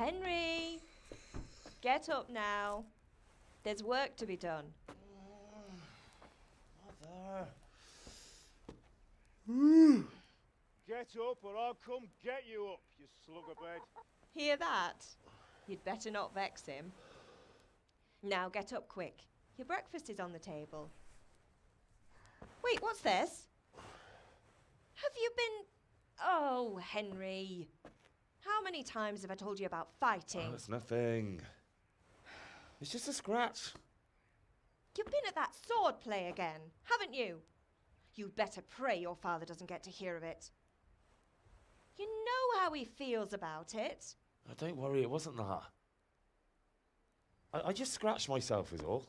Henry! Get up now. There's work to be done. Mother. Get up or I'll come get you up, you slugabed. Hear that? You'd better not vex him. Now get up quick. Your breakfast is on the table. Wait, what's this? Have you been... Oh, Henry. How many times have I told you about fighting? Oh, it's nothing. It's just a scratch. You've been at that sword play again, haven't you? You'd better pray your father doesn't get to hear of it. You know how he feels about it. Oh, don't worry, it wasn't that. I just scratched myself is all.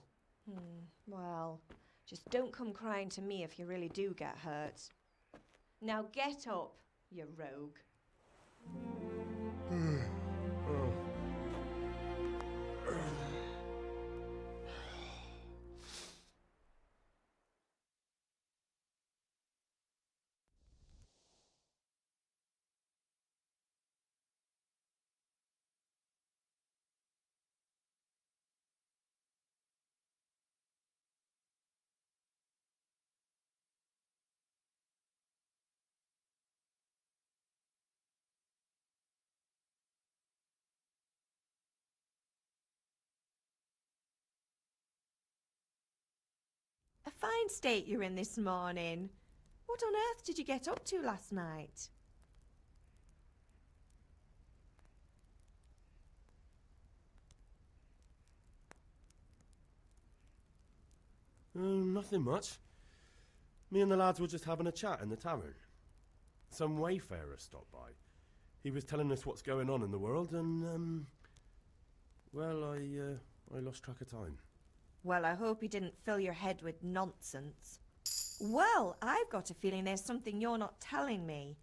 Well, just don't come crying to me if you really do get hurt. Now get up, you rogue. A fine state you're in this morning. What on earth did you get up to last night? Nothing much. Me and the lads were just having a chat in the tavern. Some wayfarer stopped by. He was telling us what's going on in the world and, well, I lost track of time. Well, I hope he didn't fill your head with nonsense. Well, I've got a feeling there's something you're not telling me.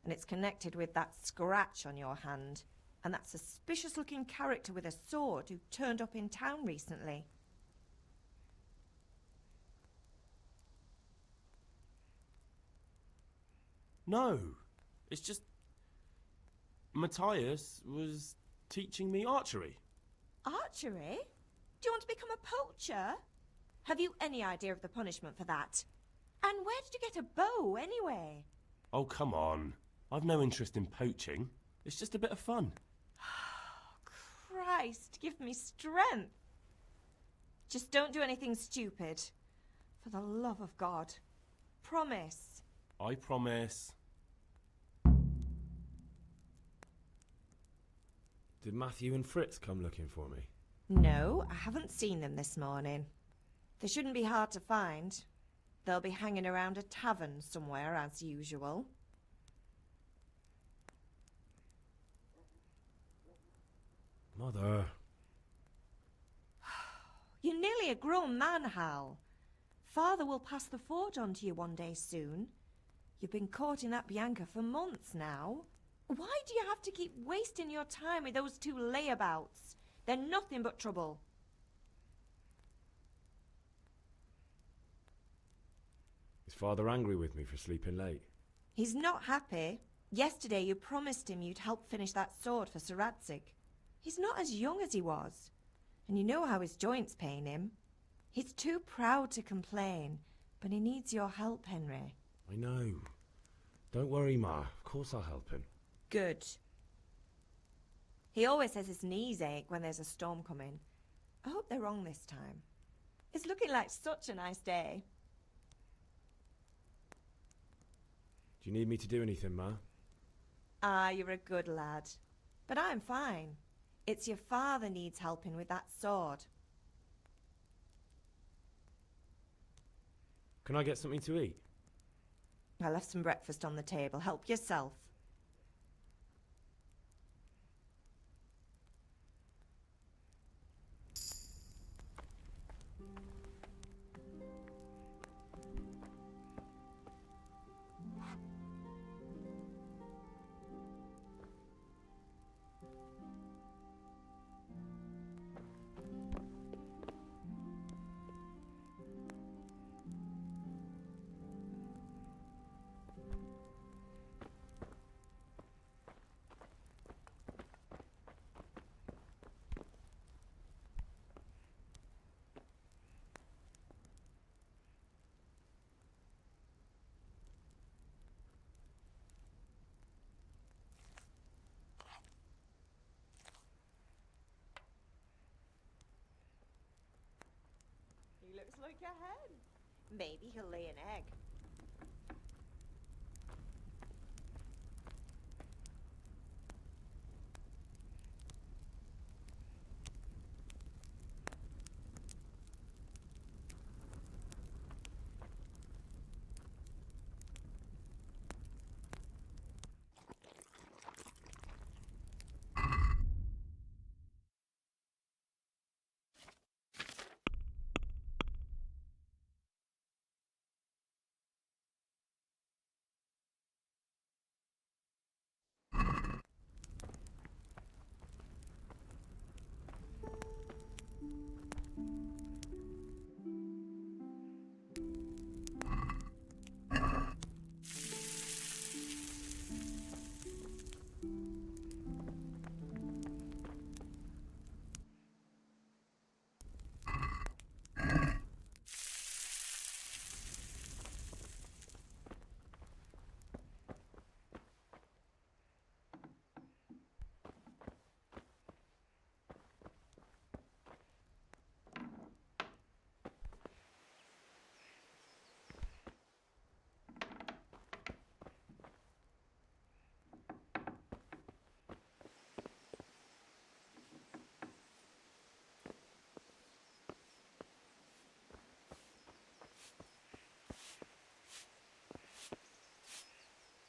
And it's connected with that scratch on your hand. And that suspicious-looking character with a sword who turned up in town recently. No, it's just... Matthias was teaching me archery. Archery? Do you want to become a poacher? Have you any idea of the punishment for that? And where did you get a bow, anyway? Oh, come on. I've no interest in poaching. It's just a bit of fun. Christ, give me strength. Just don't do anything stupid. For the love of God. Promise. I promise. Did Matthew and Fritz come looking for me? No, I haven't seen them this morning. They shouldn't be hard to find. They'll be hanging around a tavern somewhere, as usual. Mother. You're nearly a grown man, Hal. Father will pass the forge on to you one day soon. You've been courting that Bianca for months now. Why do you have to keep wasting your time with those two layabouts? They're nothing but trouble. Is Father angry with me for sleeping late? He's not happy. Yesterday you promised him you'd help finish that sword for Sir Radzig. He's not as young as he was. And you know how his joints pain him. He's too proud to complain, but he needs your help, Henry. I know. Don't worry, Ma. Of course I'll help him. Good. He always says his knees ache when there's a storm coming. I hope they're wrong this time. It's looking like such a nice day. Do you need me to do anything, Ma? Ah, you're a good lad. But I'm fine. It's your father needs helping with that sword. Can I get something to eat? I left some breakfast on the table. Help yourself. looks like a hen. Maybe he'll lay an egg.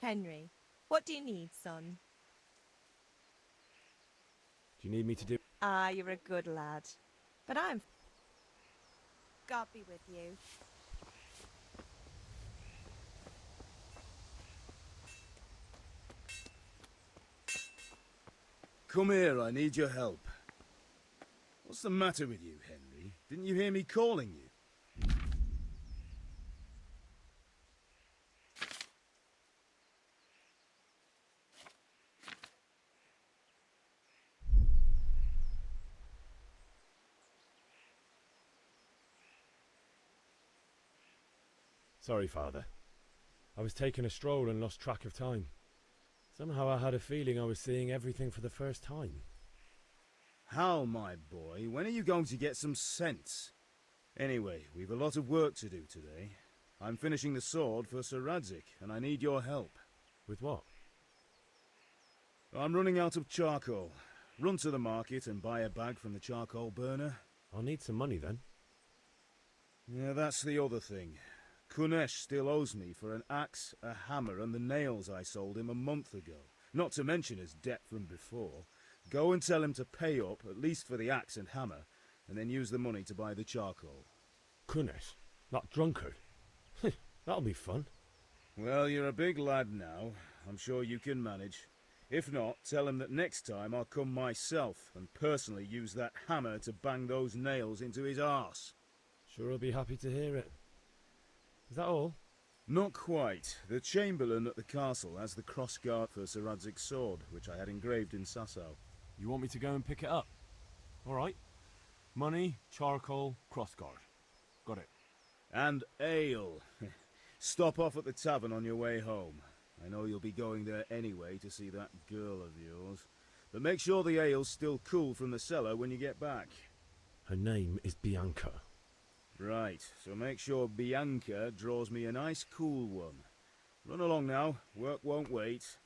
Henry, what do you need, son? Do you need me to do... Ah, you're a good lad. But I'm... God be with you. Come here, I need your help. What's the matter with you, Henry? Didn't you hear me calling you? Sorry, Father. I was taking a stroll and lost track of time. Somehow I had a feeling I was seeing everything for the first time. How, my boy? When are you going to get some sense? Anyway, we've a lot of work to do today. I'm finishing the sword for Sir Radzig, and I need your help. With what? I'm running out of charcoal. Run to the market and buy a bag from the charcoal burner. I'll need some money then. Yeah, that's the other thing. Kunesh still owes me for an axe, a hammer, and the nails I sold him a month ago. Not to mention his debt from before. Go and tell him to pay up, at least for the axe and hammer, and then use the money to buy the charcoal. Kunesh? That drunkard? That'll be fun. Well, you're a big lad now. I'm sure you can manage. If not, tell him that next time I'll come myself and personally use that hammer to bang those nails into his arse. Sure I'll be happy to hear it. Is that all? Not quite. The Chamberlain at the castle has the crossguard for Sir Radzig's sword, which I had engraved in Sasau. You want me to go and pick it up? Alright. Money, charcoal, crossguard. Got it. And ale. Stop off at the tavern on your way home. I know you'll be going there anyway to see that girl of yours. But make sure the ale's still cool from the cellar when you get back. Her name is Bianca. Right, so make sure Bianca draws me a nice cool one. Run along now, work won't wait.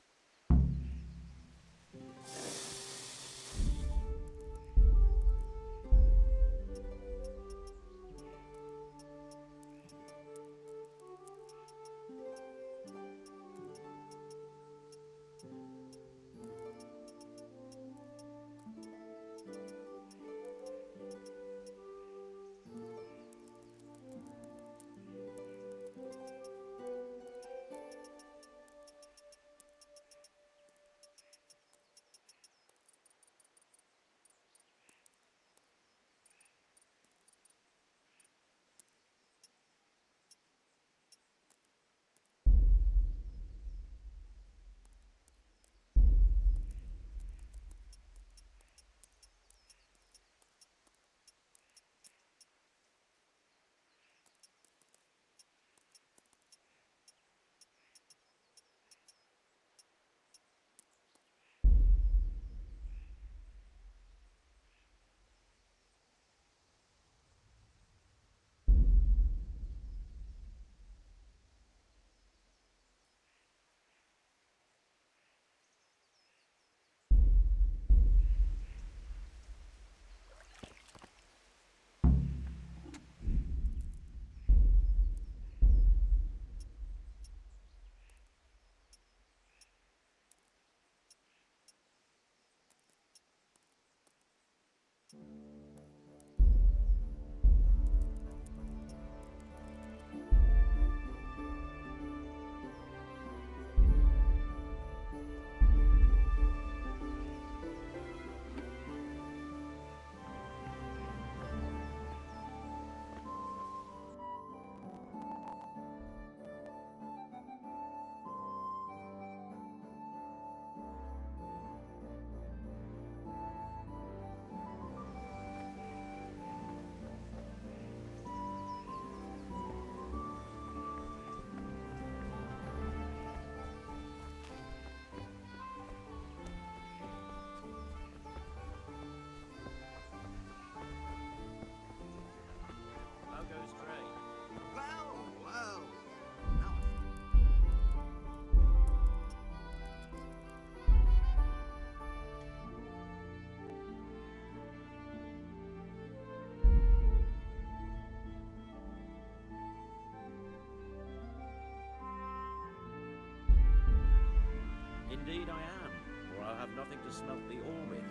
Indeed I am, or I'll have nothing to smelt the ore with,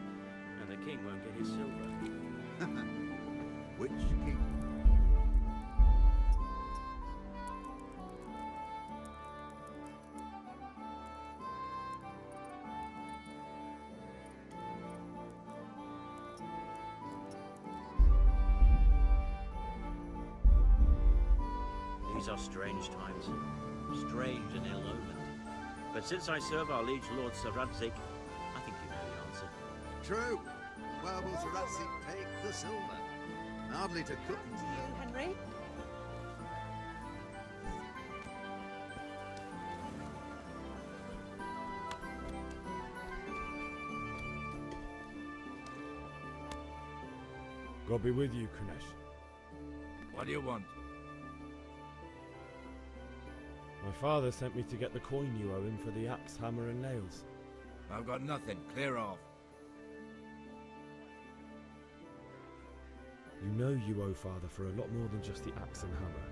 and the king won't get his silver. Which king? These are strange times, strange and ill-omened. But since I serve our liege lord Sir Radzik, I think you know the answer. True. Where will Sir Ratzik take the silver? Hardly to cut into You, Henry? God be with you, Kunesh. What do you want? My father sent me to get the coin you owe him for the axe, hammer and nails. I've got nothing. Clear off. You know you owe father for a lot more than just the axe and hammer.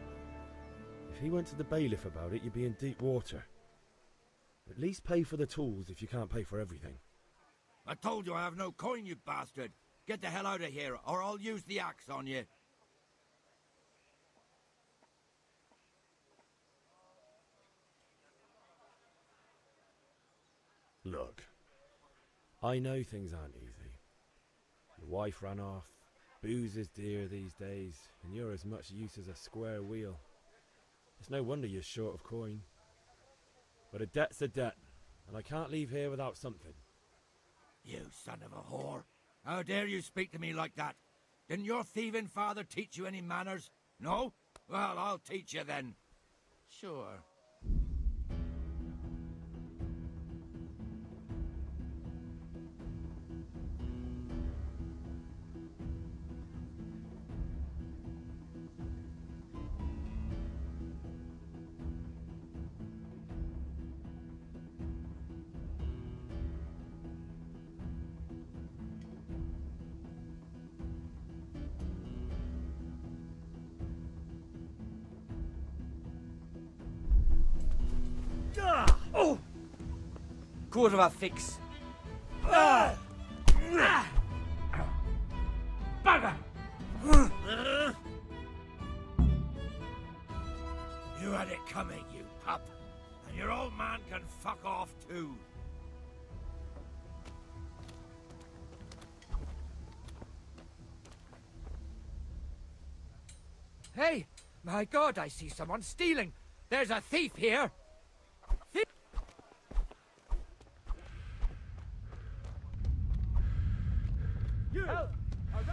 If he went to the bailiff about it, you'd be in deep water. At least pay for the tools if you can't pay for everything. I told you I have no coin, you bastard. Get the hell out of here, or I'll use the axe on you. Look, I know things aren't easy. Your wife ran off, booze is dear these days, and you're as much use as a square wheel. It's no wonder you're short of coin. But a debt's a debt, and I can't leave here without something. You son of a whore. How dare you speak to me like that? Didn't your thieving father teach you any manners? No? Well, I'll teach you then. Sure. Oh! Quarter of a fix. Bugger! You had it coming, you pup. And your old man can fuck off too. Hey! My God, I see someone stealing! There's a thief here! Thief! You! Stop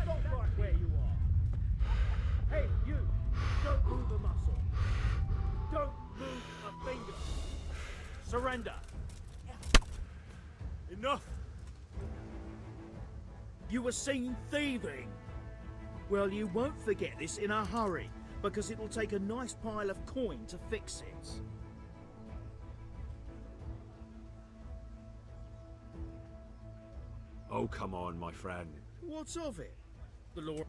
right where you are! Hey, you! Don't move a muscle! Don't move a finger! Surrender! Enough! You were seen thieving! Well, you won't forget this in a hurry, because it'll take a nice pile of coin to fix it. Oh, come on, my friend. What's of it? The law...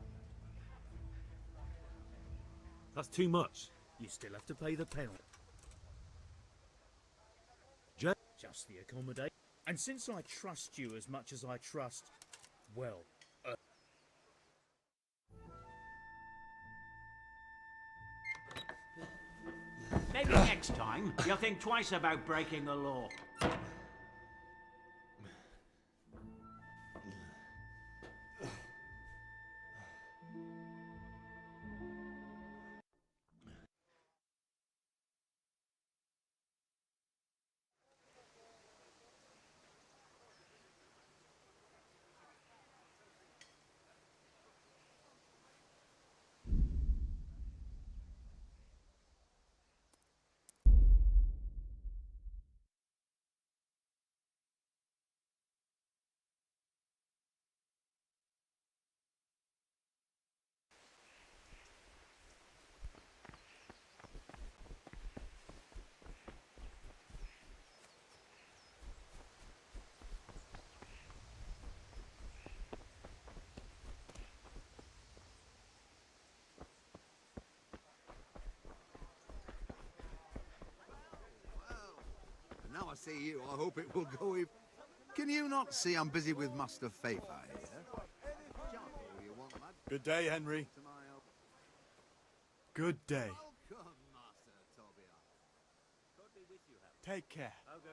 That's too much. You still have to pay the penalty. Just the accommodation. And since I trust you as much as I trust, well, Next time, you'll think twice about breaking the law. Now I see you, I hope it will go if... Can you not see I'm busy with Master Faith, I hear? Good day, Henry. Good day. Welcome, Master Tobias. God be with you, Harry. Take care. I'll go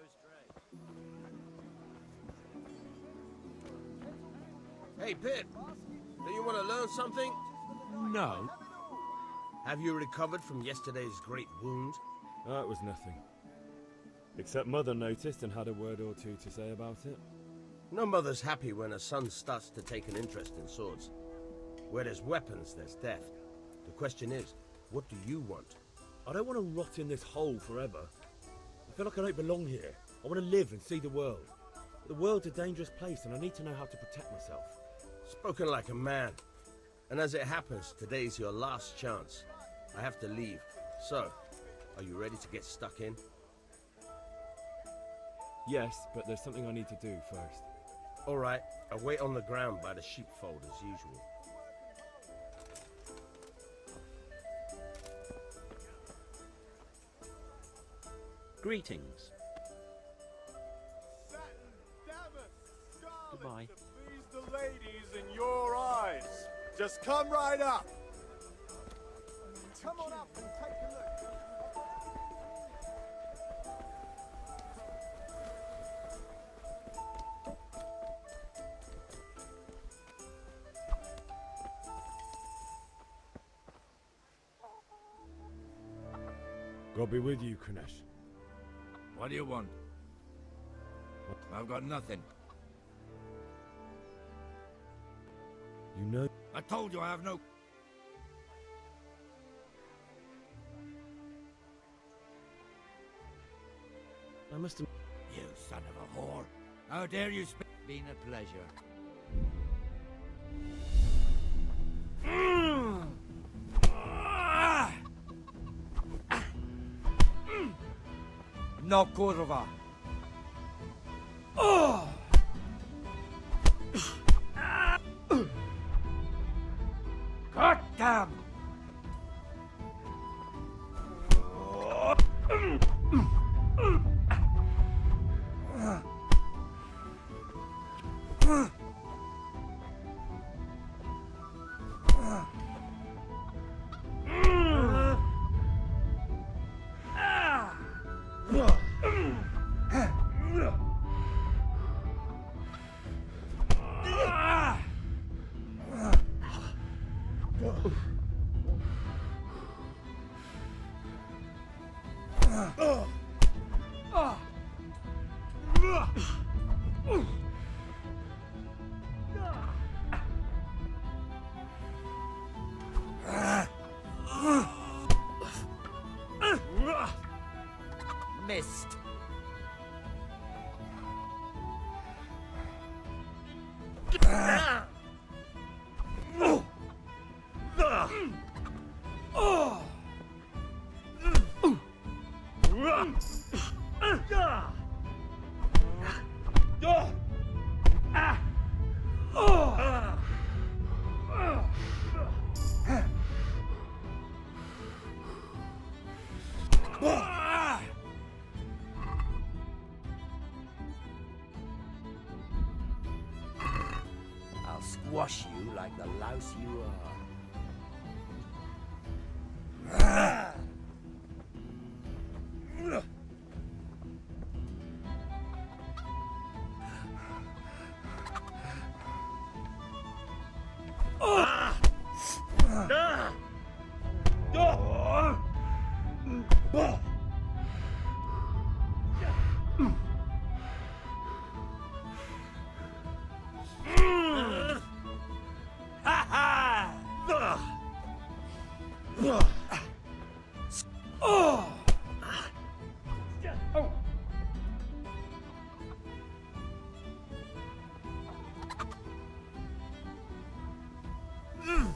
straight. Hey, Pip. Do you want to learn something? No. Have you recovered from yesterday's great wound? That was nothing. Except Mother noticed and had a word or two to say about it. No mother's happy when her son starts to take an interest in swords. Where there's weapons, there's death. The question is, what do you want? I don't want to rot in this hole forever. I feel like I don't belong here. I want to live and see the world. But the world's a dangerous place and I need to know how to protect myself. Spoken like a man. And as it happens, today's your last chance. I have to leave. So, are you ready to get stuck in? Yes, but there's something I need to do first. All right, I'll wait on the ground by the sheepfold as usual. Greetings. Goodbye. To please the ladies in your eyes. Just come right up. Come on up and take a look. God be with you, Kunesh. What do you want? I've got nothing. You know... I told you I have no... I must have... You son of a whore. How dare you speak? Been a pleasure. No kurwa. God damn! Missed. I'll squash you like the louse you are. Enough!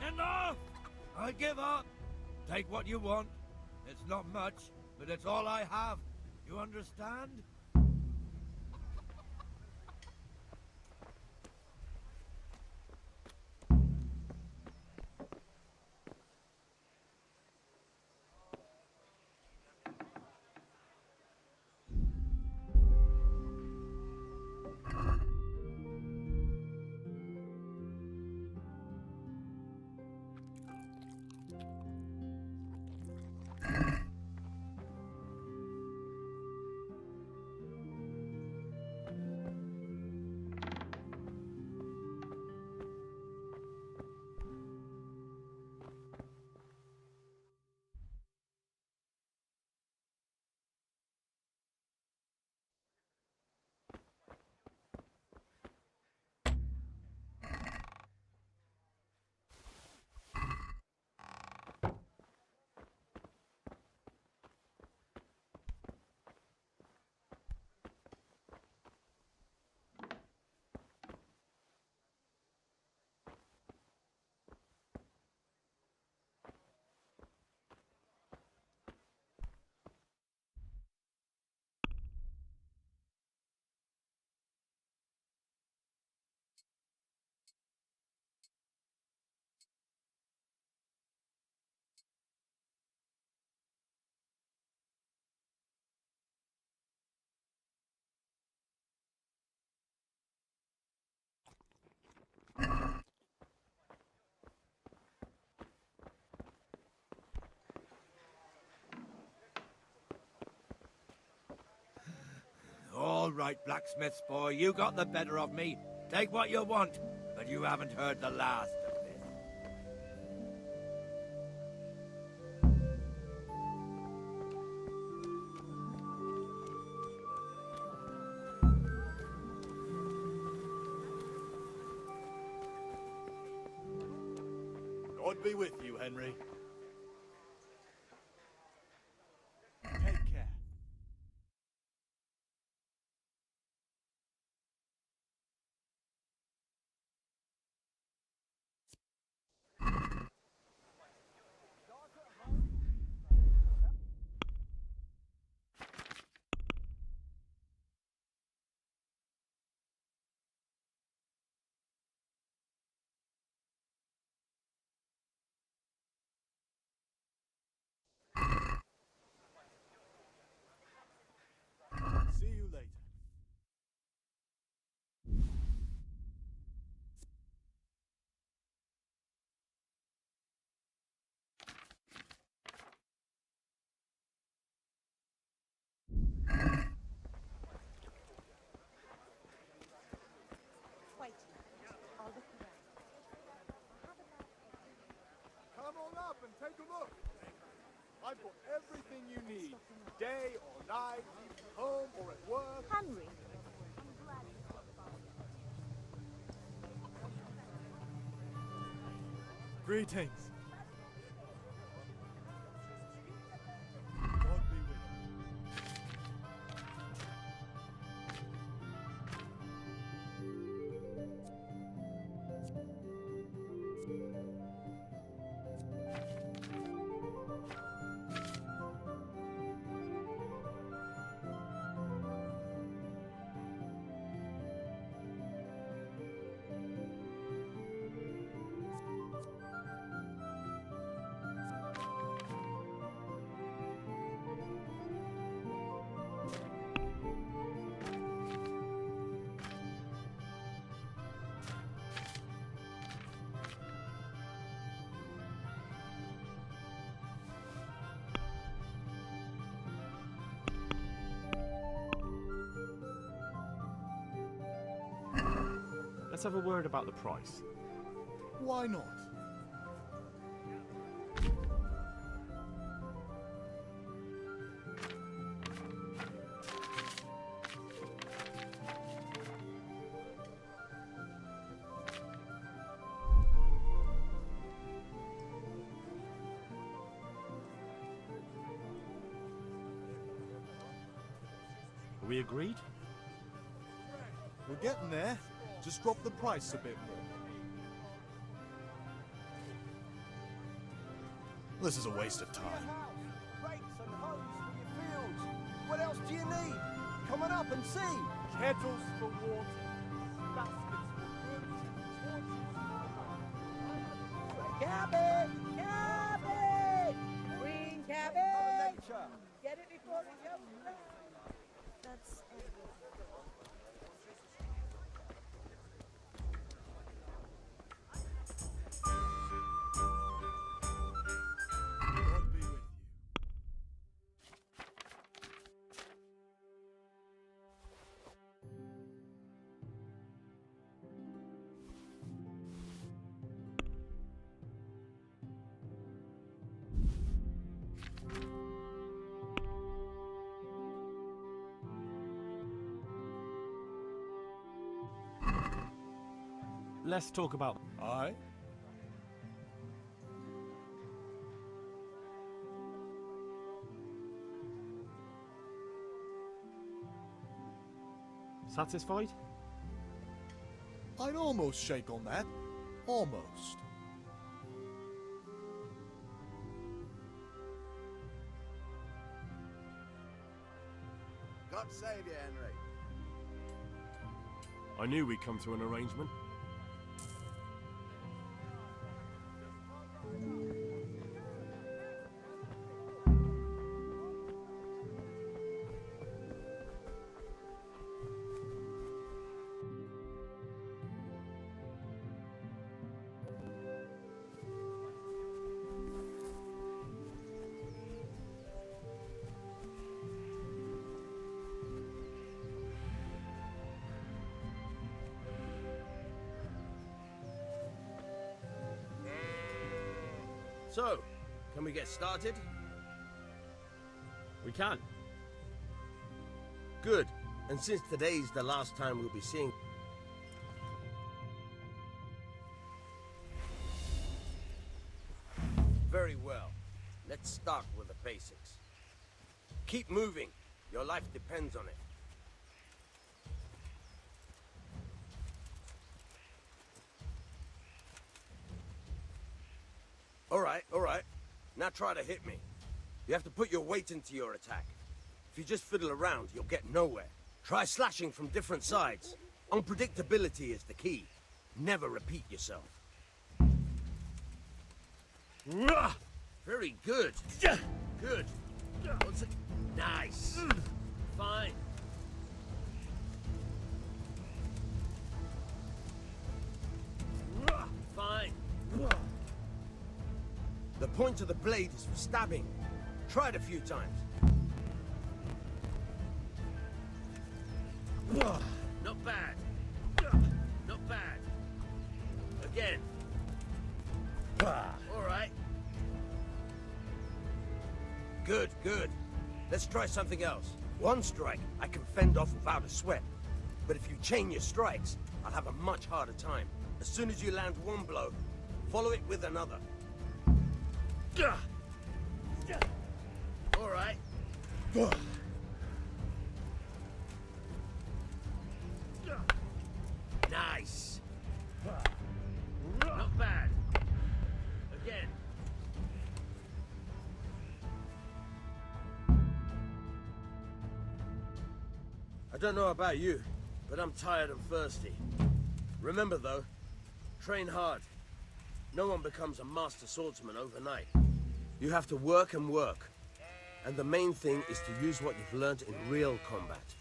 Enough! I give up. Take what you want. It's not much, but it's all I have. You understand? All right, blacksmith's boy, you got the better of me. Take what you want, but you haven't heard the last of this. God be with you, Henry. Take care. See you later. Wait. I'll look around. Come on up and take a look. I've got everything you need, day or night, home or at work. Henry. Greetings. God be with you. let's have a word about the price. Why not? Are we agreed? We're getting there. Just drop the price a bit more. This is a waste of time. Rakes and hoes for your fields. What else do you need? Come on up and see. Kettles for water, baskets for goods, Cabbage! Cabbage! Green cabbage! Get it before it goes bad. That's God be with you. Let's talk about... Aye? Satisfied? I'd almost shake on that. Almost. God save you, Henry. I knew we'd come to an arrangement. So, can we get started? We can. Good. And since today's the last time we'll be seeing... Very well. Let's start with the basics. Keep moving. Your life depends on it. All right. Now try to hit me. You have to put your weight into your attack. If you just fiddle around, you'll get nowhere. Try slashing from different sides. Unpredictability is the key. Never repeat yourself. Very good. Good. Nice. Fine. Fine. The point of the blade is for stabbing. Try it a few times. Not bad. Not bad. Again. All right. Good. Let's try something else. One strike I can fend off without a sweat. But if you chain your strikes, I'll have a much harder time. As soon as you land one blow, follow it with another. All right. Nice. Not bad. Again. I don't know about you, but I'm tired and thirsty. Remember though, train hard. No one becomes a master swordsman overnight. You have to work and work. And the main thing is to use what you've learned in real combat.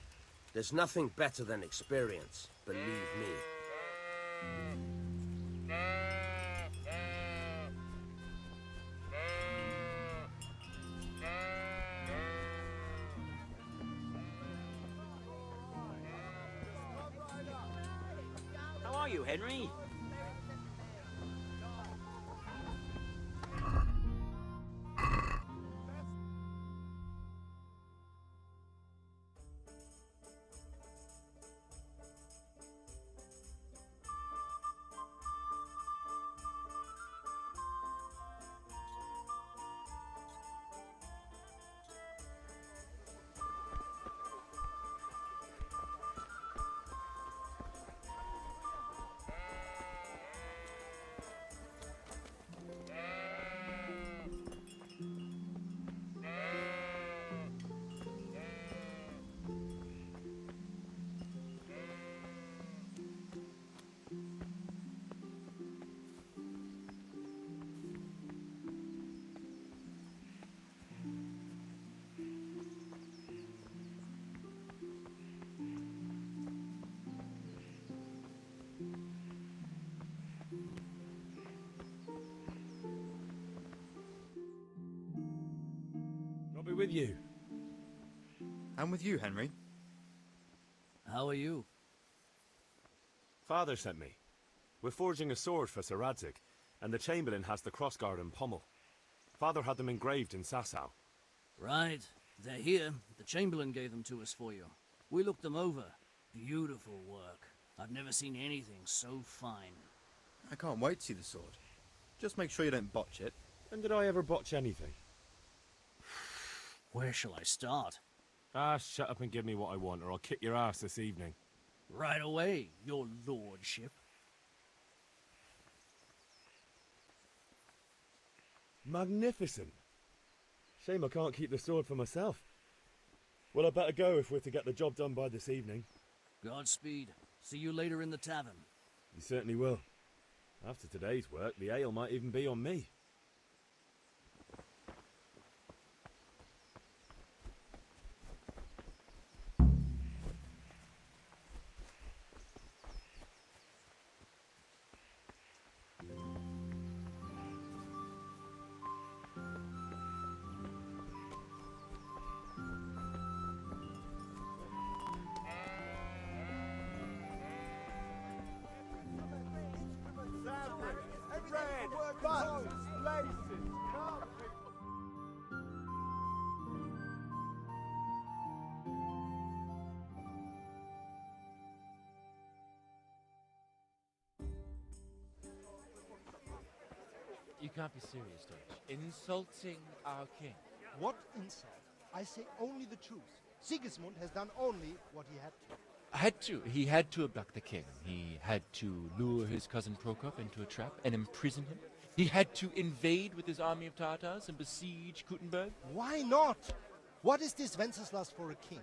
There's nothing better than experience, believe me. How are you, Henry? I'll be with you. I'm with you, Henry. How are you? Father sent me. We're forging a sword for Sir Radzig, and the Chamberlain has the crossguard and pommel. Father had them engraved in Sasau. Right. They're here. The Chamberlain gave them to us for you. We looked them over. Beautiful work. I've never seen anything so fine. I can't wait to see the sword. Just make sure you don't botch it. When did I ever botch anything? Where shall I start? Ah, shut up and give me what I want, or I'll kick your ass this evening. Right away, your lordship. Magnificent. Shame I can't keep the sword for myself. Well, I better go if we're to get the job done by this evening. Godspeed. See you later in the tavern. You certainly will. After today's work, the ale might even be on me. Red, buttons, laces, carpet. You can't be serious, Deutsch. Insulting our king. What insult? I say only the truth. Sigismund has done only what he had to. He had to abduct the king. He had to lure his cousin Prokop into a trap and imprison him. He had to invade with his army of Tatars and besiege Kuttenberg. Why not? What is this Wenceslas for a king?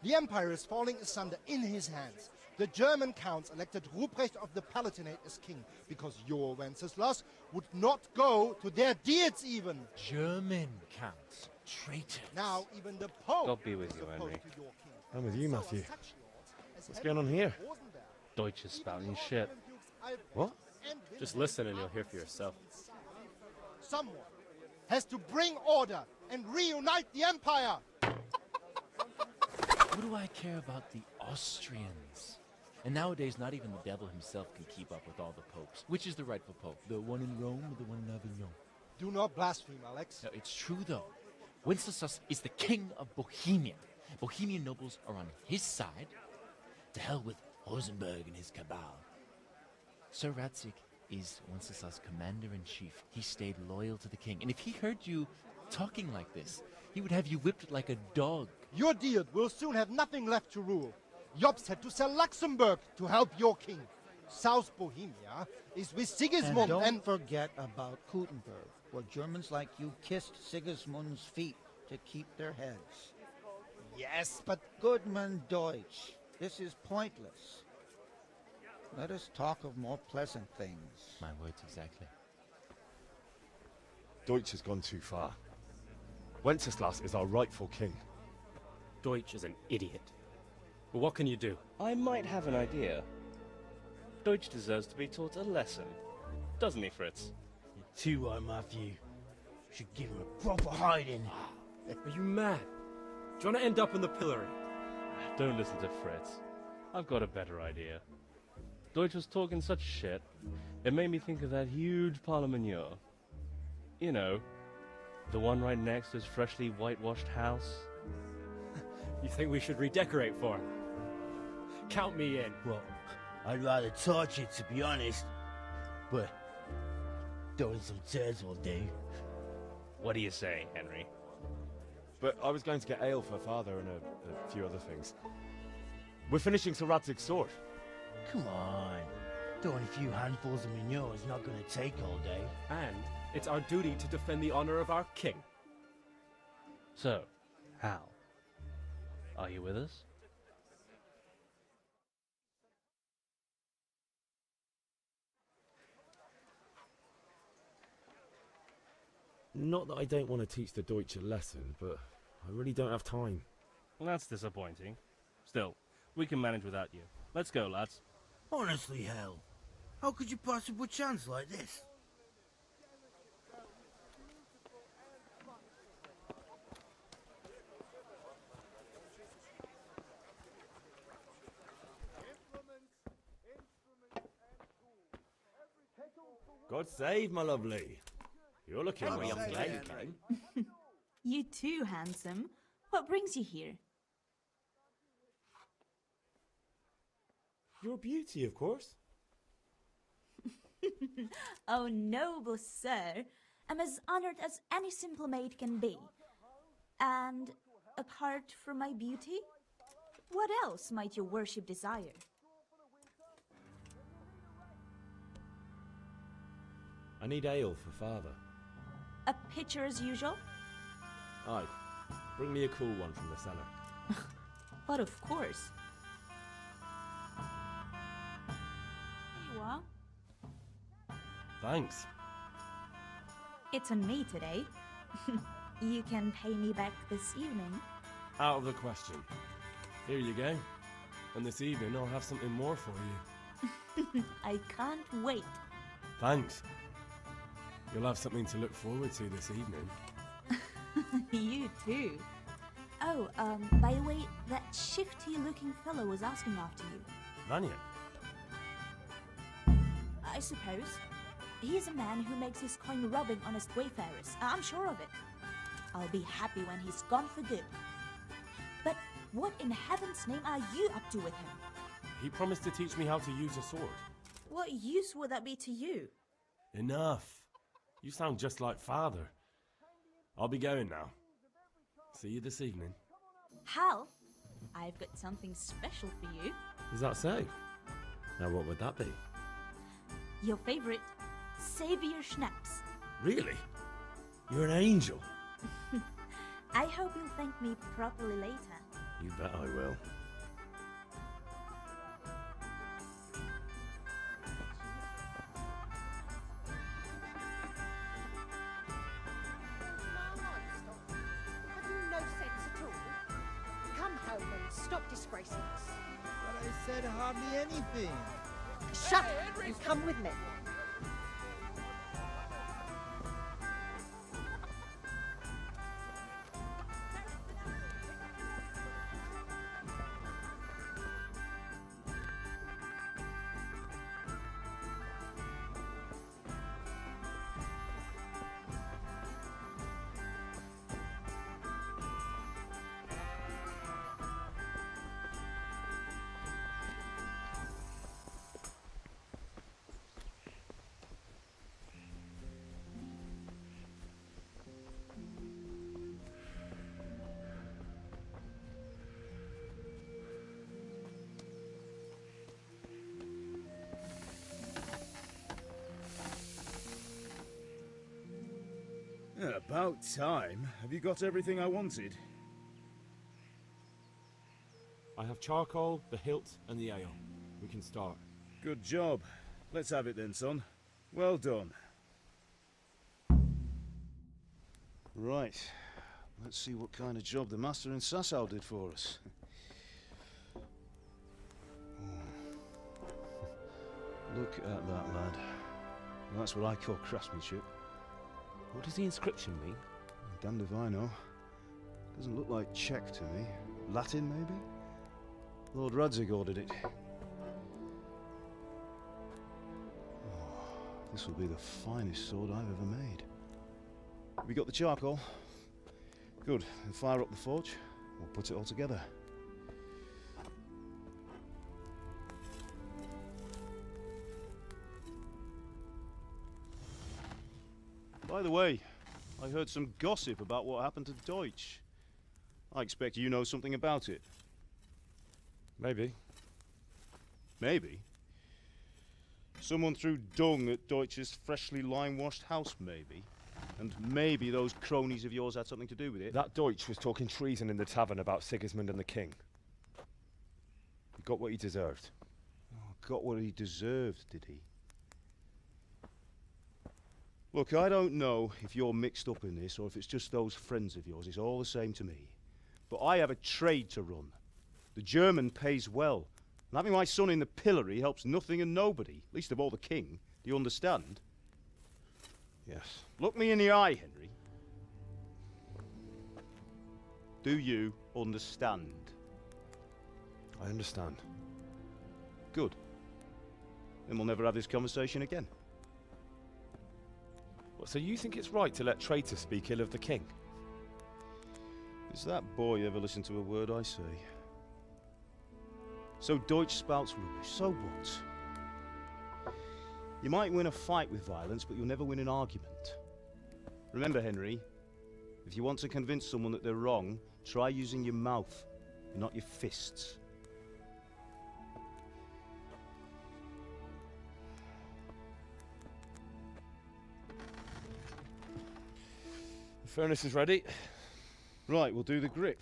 The empire is falling asunder in his hands. The German counts elected Ruprecht of the Palatinate as king because your Wenceslas would not go to their deeds even. German counts. Traitors. Now even the Pope God be with is you, opposed Henry. to your king. I'm with you, Matthew. So are such lords as What's going on here? Deutsch is spouting shit. What? Just listen and you'll hear for yourself. Someone has to bring order and reunite the empire. What do I care about the Austrians? And nowadays, not even the devil himself can keep up with all the popes. Which is the rightful pope? The one in Rome or the one in Avignon? Do not blaspheme, Alex. No, it's true, though. Wenceslas is the king of Bohemia. Bohemian nobles are on his side. To hell with Rosenberg and his cabal. Sir Radzig is Wenceslas' commander-in-chief. He stayed loyal to the king. And if he heard you talking like this, he would have you whipped like a dog. Your Diet will soon have nothing left to rule. Jobst had to sell Luxembourg to help your king. South Bohemia is with Sigismund and don't forget about Kuttenberg, where Germans like you kissed Sigismund's feet to keep their heads. Yes, but... Goodman Deutsch, this is pointless. Let us talk of more pleasant things. My words exactly. Deutsch has gone too far. Wenceslas is our rightful king. Deutsch is an idiot. But what can you do? I might have an idea. Deutsch deserves to be taught a lesson. Doesn't he, Fritz? You're too right, Matthew. Should give him a proper hiding. Are you mad? Do you want to end up in the pillory? Don't listen to Fritz. I've got a better idea. Deutsch was talking such shit, it made me think of that huge pile of manure. You know, the one right next to his freshly whitewashed house. You think we should redecorate for him? Count me in. Well, I'd rather torch it, to be honest. But throwing some turds will do. What do you say, Henry? But I was going to get ale for Father and a few other things. We're finishing Sir Radzig's sword. Come on. Throwing a few handfuls of manure is not going to take all day. And it's our duty to defend the honor of our king. So, Hal, are you with us? Not that I don't want to teach the Deutsch a lesson, but I really don't have time. Well, that's disappointing. Still, we can manage without you. Let's go, lads. Honestly, Hal, how could you possibly chance like this? God save, my lovely. You're looking Oh, well young today. lady came. You too, handsome. What brings you here? Your beauty, of course. Oh, noble sir. I'm as honored as any simple maid can be. And apart from my beauty, what else might your worship desire? I need ale for Father. A pitcher as usual? Aye. Bring me a cool one from the cellar. But of course. Here you are. Thanks. It's on me today. You can pay me back this evening. Out of the question. Here you go. And this evening I'll have something more for you. I can't wait. Thanks. You'll have something to look forward to this evening. You too. Oh, by the way, that shifty-looking fellow was asking after you. Vanya? I suppose. He's a man who makes his coin robbing honest wayfarers. I'm sure of it. I'll be happy when he's gone for good. But what in heaven's name are you up to with him? He promised to teach me how to use a sword. What use would that be to you? Enough. You sound just like Father. I'll be going now. See you this evening. Hal, I've got something special for you. Is that so? Now what would that be? Your favorite, Savior Schnapps. Really? You're an angel. I hope you'll thank me properly later. You bet I will. Stop disgracing us. But I said hardly anything. Shut up and come with me. About time. Have you got everything I wanted? I have charcoal, the hilt, and the ale. We can start. Good job. Let's have it then, son. Well done. Right. Let's see what kind of job the master in Sasau did for us. Look at that, lad. That's what I call craftsmanship. What does the inscription mean? Damned if I know. Doesn't look like Czech to me. Latin, maybe? Lord Radzig ordered it. This will be the finest sword I've ever made. We got the charcoal? Good. Then fire up the forge. We'll put it all together. By the way, I heard some gossip about what happened to Deutsch. I expect you know something about it. Maybe. Maybe? Someone threw dung at Deutsch's freshly lime-washed house, maybe? And maybe those cronies of yours had something to do with it? That Deutsch was talking treason in the tavern about Sigismund and the king. He got what he deserved. Oh, got what he deserved, did he? Look, I don't know if you're mixed up in this or if it's just those friends of yours. It's all the same to me. But I have a trade to run. The German pays well. And having my son in the pillory helps nothing and nobody, least of all the king. Do you understand? Yes. Look me in the eye, Henry. Do you understand? I understand. Good. Then we'll never have this conversation again. What, so you think it's right to let traitors speak ill of the king? Does that boy ever listen to a word I say? So Deutsch spouts rubbish, so what? You might win a fight with violence, but you'll never win an argument. Remember, Henry, if you want to convince someone that they're wrong, try using your mouth, and not your fists. The furnace is ready. Right, we'll do the grip.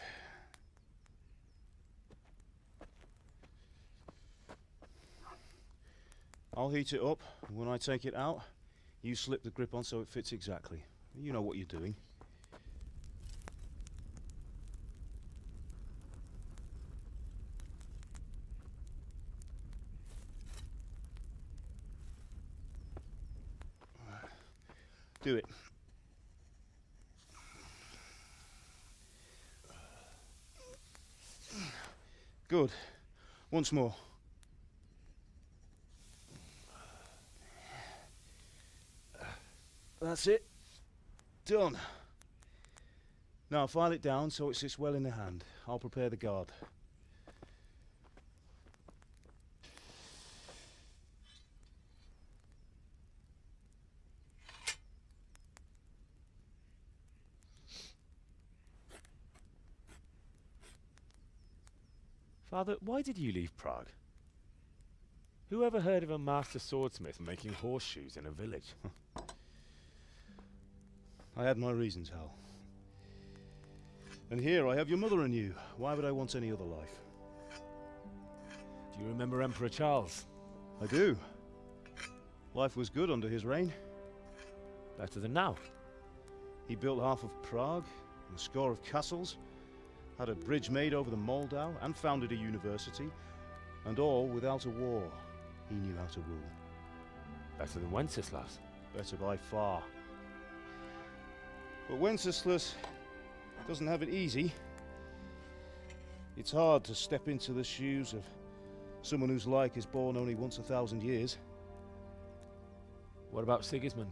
I'll heat it up, and when I take it out, you slip the grip on so it fits exactly. You know what you're doing. Do it. Good. Once more. That's it. Done. Now file it down so it sits well in the hand. I'll prepare the guard. Father, why did you leave Prague? Who ever heard of a master swordsmith making horseshoes in a village? I had my reasons, Hal. And here I have your mother and you. Why would I want any other life? Do you remember Emperor Charles? I do. Life was good under his reign. Better than now. He built half of Prague, and a score of castles, had a bridge made over the Moldau, and founded a university, and all without a war. He knew how to rule. Better than Wenceslas. Better by far. But Wenceslas doesn't have it easy. It's hard to step into the shoes of someone whose like is born only once 1,000 years. What about Sigismund?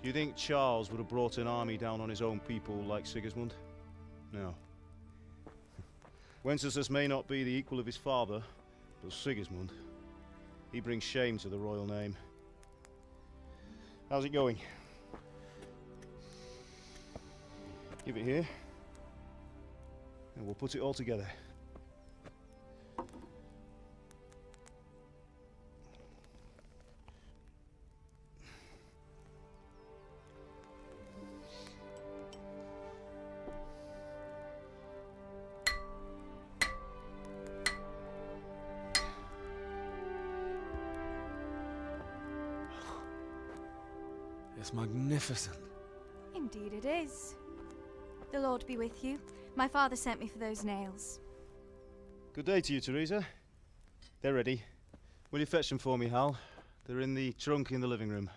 Do you think Charles would have brought an army down on his own people like Sigismund? No. Wenceslas may not be the equal of his father, but Sigismund, he brings shame to the royal name. How's it going? Give it here, and we'll put it all together. It's magnificent. Indeed it is. The Lord be with you. My father sent me for those nails. Good day to you, Teresa. They're ready. Will you fetch them for me, Hal? They're in the trunk in the living room.